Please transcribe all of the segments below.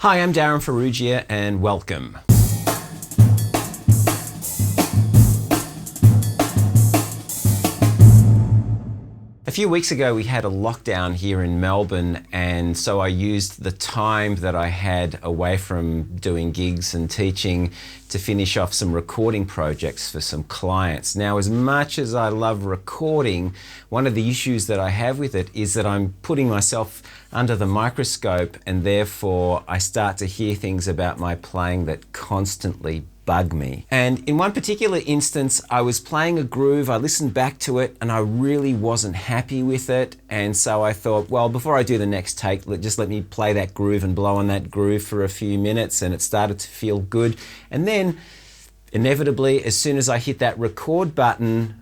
Hi, I'm Darryn Farrugia and welcome. A few weeks ago we had a lockdown here in Melbourne, and so I used the time that I had away from doing gigs and teaching to finish off some recording projects for some clients. Now, as much as I love recording, one of the issues that I have with it is that I'm putting myself under the microscope, and therefore I start to hear things about my playing that constantly bug me. And in one particular instance, I was playing a groove, I listened back to it, and I really wasn't happy with it. And so I thought, well, before I do the next take, just let me play that groove and blow on that groove for a few minutes, and it started to feel good. And then, inevitably, as soon as I hit that record button,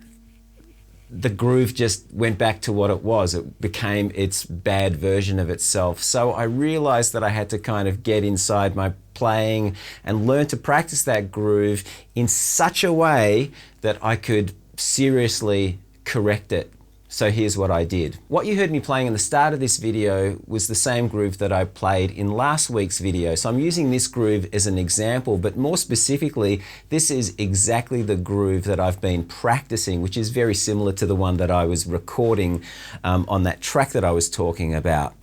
the groove just went back to what it was. It became its bad version of itself. So I realized that I had to kind of get inside my playing and learn to practice that groove in such a way that I could seriously correct it. So here's what I did. What you heard me playing in the start of this video was the same groove that I played in last week's video. So I'm using this groove as an example, but more specifically, this is exactly the groove that I've been practicing, which is very similar to the one that I was recording on that track that I was talking about.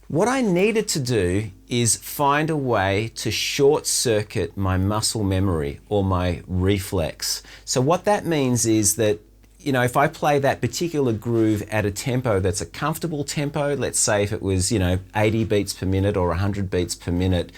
What I needed to do is find a way to short circuit my muscle memory or my reflex. So what that means is that, you know, if I play that particular groove at a tempo that's a comfortable tempo, let's say if it was, 80 beats per minute or 100 beats per minute,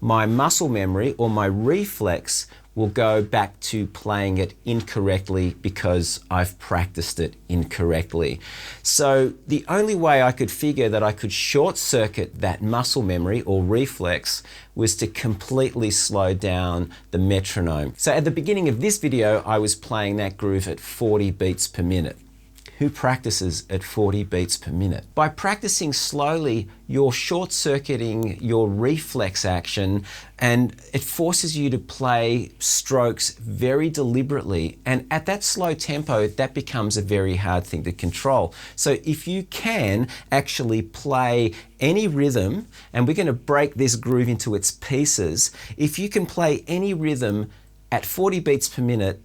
my muscle memory or my reflex will go back to playing it incorrectly because I've practiced it incorrectly. So the only way I could figure that I could short circuit that muscle memory or reflex was to completely slow down the metronome. So at the beginning of this video, I was playing that groove at 40 beats per minute. Who practices at 40 beats per minute? By practicing slowly, you're short-circuiting your reflex action, and it forces you to play strokes very deliberately. And at that slow tempo, that becomes a very hard thing to control. So if you can actually play any rhythm, and we're going to break this groove into its pieces, if you can play any rhythm at 40 beats per minute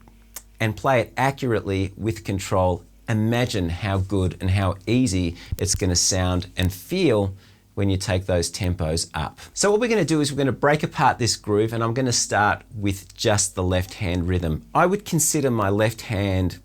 and play it accurately with control, imagine how good and how easy it's going to sound and feel when you take those tempos up. So what we're going to do is we're going to break apart this groove, and I'm going to start with just the left hand rhythm. I would consider my left hand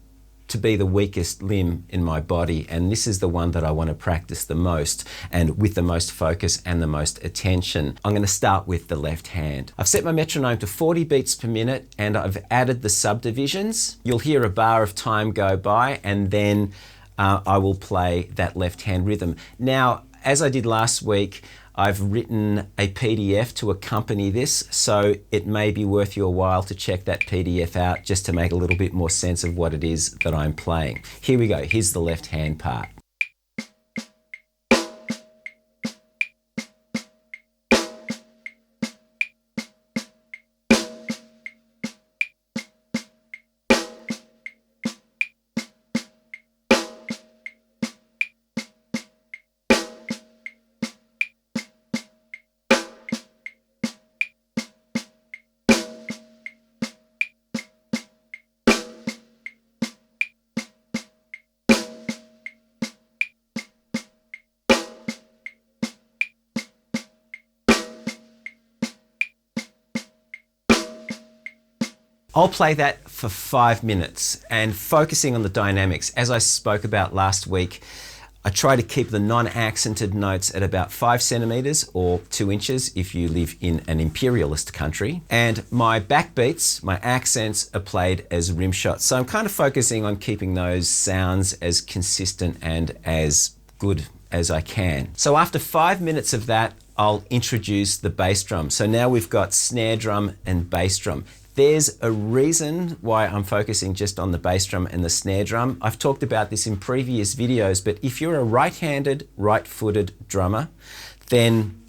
to be the weakest limb in my body, and this is the one that I want to practice the most and with the most focus and the most attention. I'm going to start with the left hand. I've set my metronome to 40 beats per minute, and I've added the subdivisions. You'll hear a bar of time go by, and then I will play that left hand rhythm. Now, as I did last week, I've written a PDF to accompany this, so it may be worth your while to check that PDF out just to make a little bit more sense of what it is that I'm playing. Here we go, here's the left hand part. I'll play that for 5 minutes, and focusing on the dynamics. As I spoke about last week, I try to keep the non-accented notes at about 5 centimeters or 2 inches if you live in an imperialist country. And my backbeats, my accents, are played as rim shots. So I'm kind of focusing on keeping those sounds as consistent and as good as I can. So after 5 minutes of that, I'll introduce the bass drum. So now we've got snare drum and bass drum. There's a reason why I'm focusing just on the bass drum and the snare drum. I've talked about this in previous videos, but if you're a right-handed, right-footed drummer, then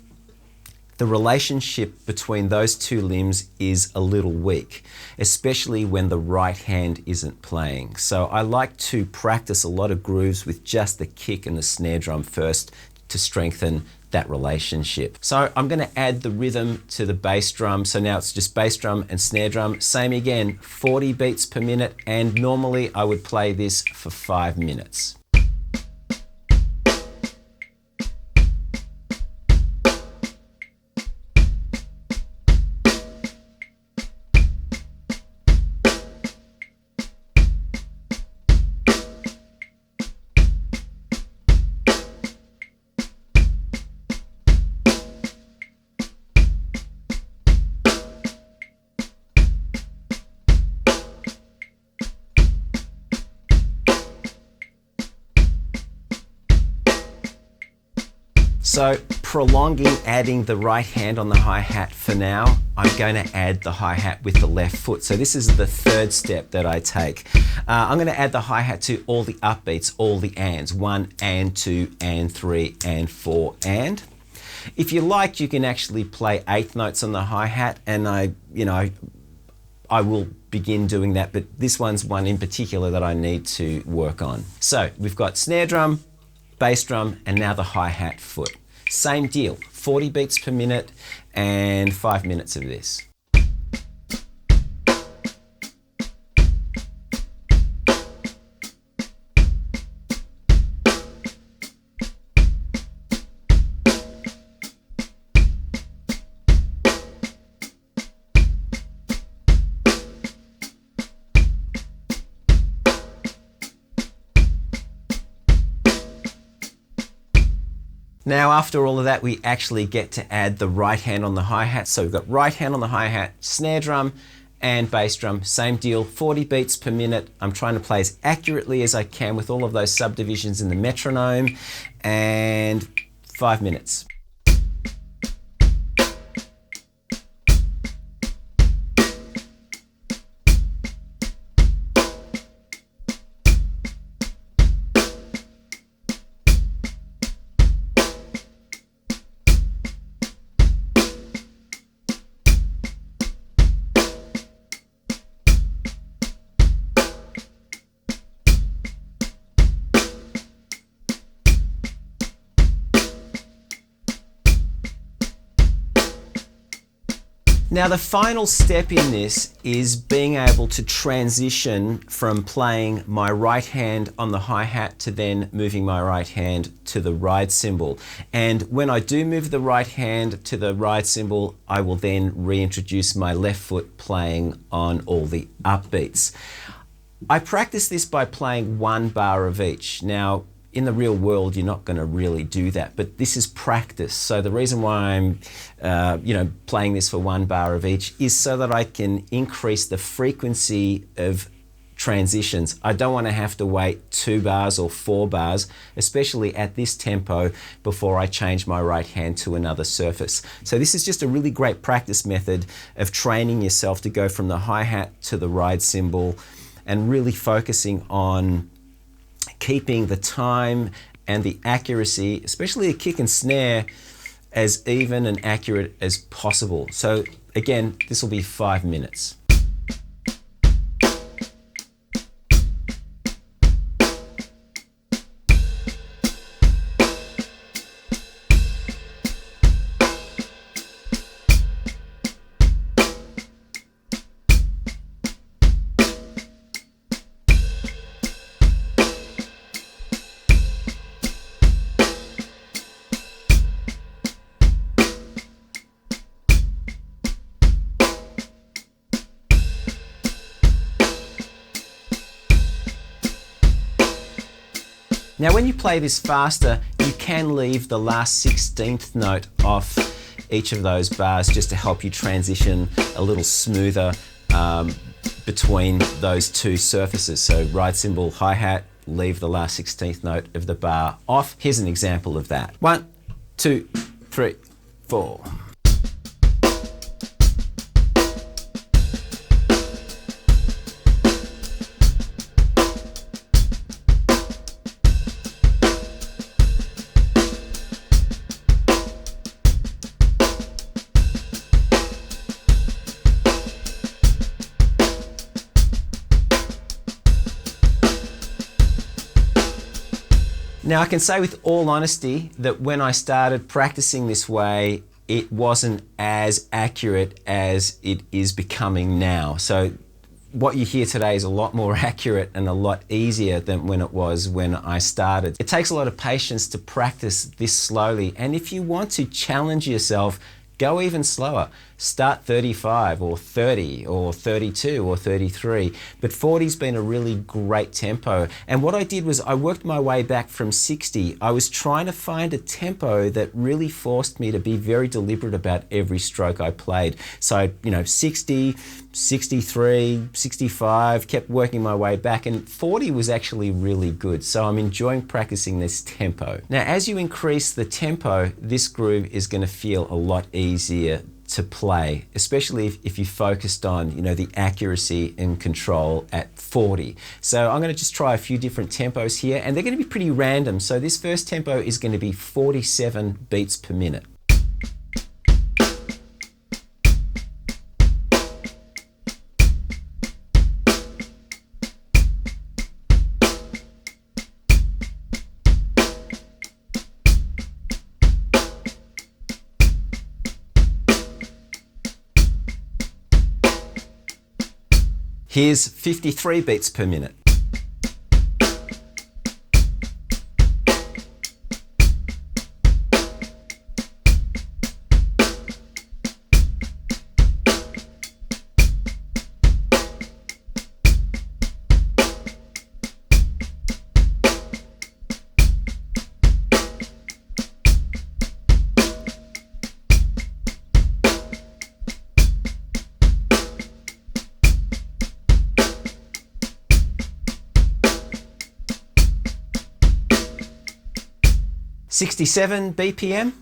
the relationship between those two limbs is a little weak, especially when the right hand isn't playing. So I like to practice a lot of grooves with just the kick and the snare drum first to strengthen that relationship. So I'm going to add the rhythm to the bass drum. So now it's just bass drum and snare drum. Same again, 40 beats per minute, and normally I would play this for 5 minutes. So prolonging adding the right hand on the hi-hat for now, I'm going to add the hi-hat with the left foot. So this is the third step that I take. I'm going to add the hi-hat to all the upbeats, all the ands, 1 and 2 and 3 and 4 and. If you like, you can actually play 8th notes on the hi-hat, and I will begin doing that, but this one's one in particular that I need to work on. So we've got snare drum, bass drum, and now the hi-hat foot. Same deal, 40 beats per minute and 5 minutes of this. Now after all of that, we actually get to add the right hand on the hi-hat. So we've got right hand on the hi-hat, snare drum and bass drum, same deal, 40 beats per minute. I'm trying to play as accurately as I can with all of those subdivisions in the metronome, and 5 minutes. Now the final step in this is being able to transition from playing my right hand on the hi-hat to then moving my right hand to the ride cymbal. And when I do move the right hand to the ride cymbal, I will then reintroduce my left foot playing on all the upbeats. I practice this by playing 1 bar of each. Now, in the real world, you're not going to really do that, but this is practice. So the reason why I'm, playing this for 1 bar of each is so that I can increase the frequency of transitions. I don't want to have to wait 2 bars or 4 bars, especially at this tempo, before I change my right hand to another surface. So this is just a really great practice method of training yourself to go from the hi-hat to the ride cymbal and really focusing on keeping the time and the accuracy, especially a kick and snare, as even and accurate as possible. So again, this will be 5 minutes. Now when you play this faster, you can leave the last 16th note off each of those bars just to help you transition a little smoother between those two surfaces. So ride cymbal, hi-hat, leave the last 16th note of the bar off. Here's an example of that. 1, 2, 3, 4. Now, I can say with all honesty that when I started practicing this way, it wasn't as accurate as it is becoming now. So what you hear today is a lot more accurate and a lot easier than when it was when I started. It takes a lot of patience to practice this slowly, and if you want to challenge yourself, go even slower. Start 35 or 30 or 32 or 33. But 40's been a really great tempo. And what I did was I worked my way back from 60. I was trying to find a tempo that really forced me to be very deliberate about every stroke I played. So, 60, 63, 65, kept working my way back, and 40 was actually really good. So I'm enjoying practicing this tempo. Now, as you increase the tempo, this groove is going to feel a lot easier to play, especially if you focused on, the accuracy and control at 40. So I'm going to just try a few different tempos here, and they're going to be pretty random. So this first tempo is going to be 47 beats per minute. Here's 53 beats per minute. .67 BPM.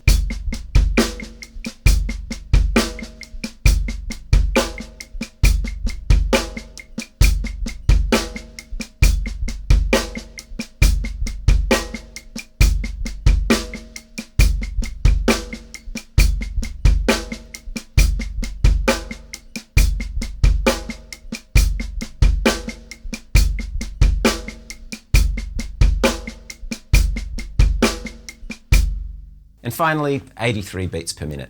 And finally, 83 beats per minute.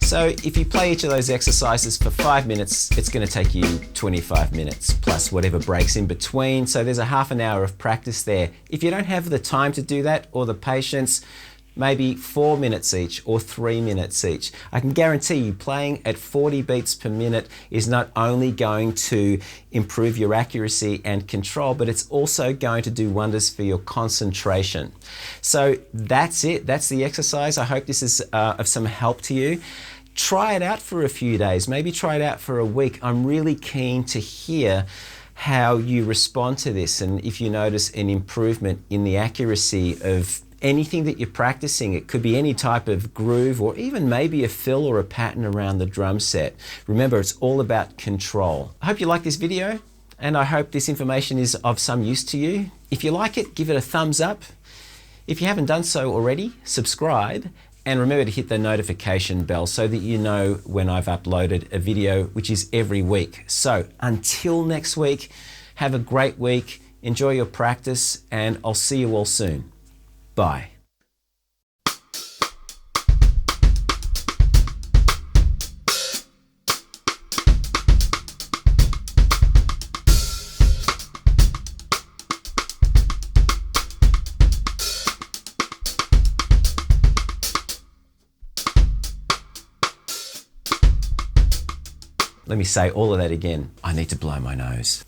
So if you play each of those exercises for 5 minutes, it's going to take you 25 minutes plus whatever breaks in between. So there's a half an hour of practice there. If you don't have the time to do that or the patience, maybe 4 minutes each or 3 minutes each. I can guarantee you playing at 40 beats per minute is not only going to improve your accuracy and control, but it's also going to do wonders for your concentration. So that's it. That's the exercise. I hope this is of some help to you. Try it out for a few days. Maybe try it out for a week. I'm really keen to hear how you respond to this, and if you notice an improvement in the accuracy of anything that you're practicing. It could be any type of groove or even maybe a fill or a pattern around the drum set. Remember, it's all about control. I hope you like this video, and I hope this information is of some use to you. If you like it, give it a thumbs up. If you haven't done so already, subscribe, and remember to hit the notification bell so that you know when I've uploaded a video, which is every week. So until next week, have a great week, enjoy your practice, and I'll see you all soon. Bye. Let me say all of that again. I need to blow my nose.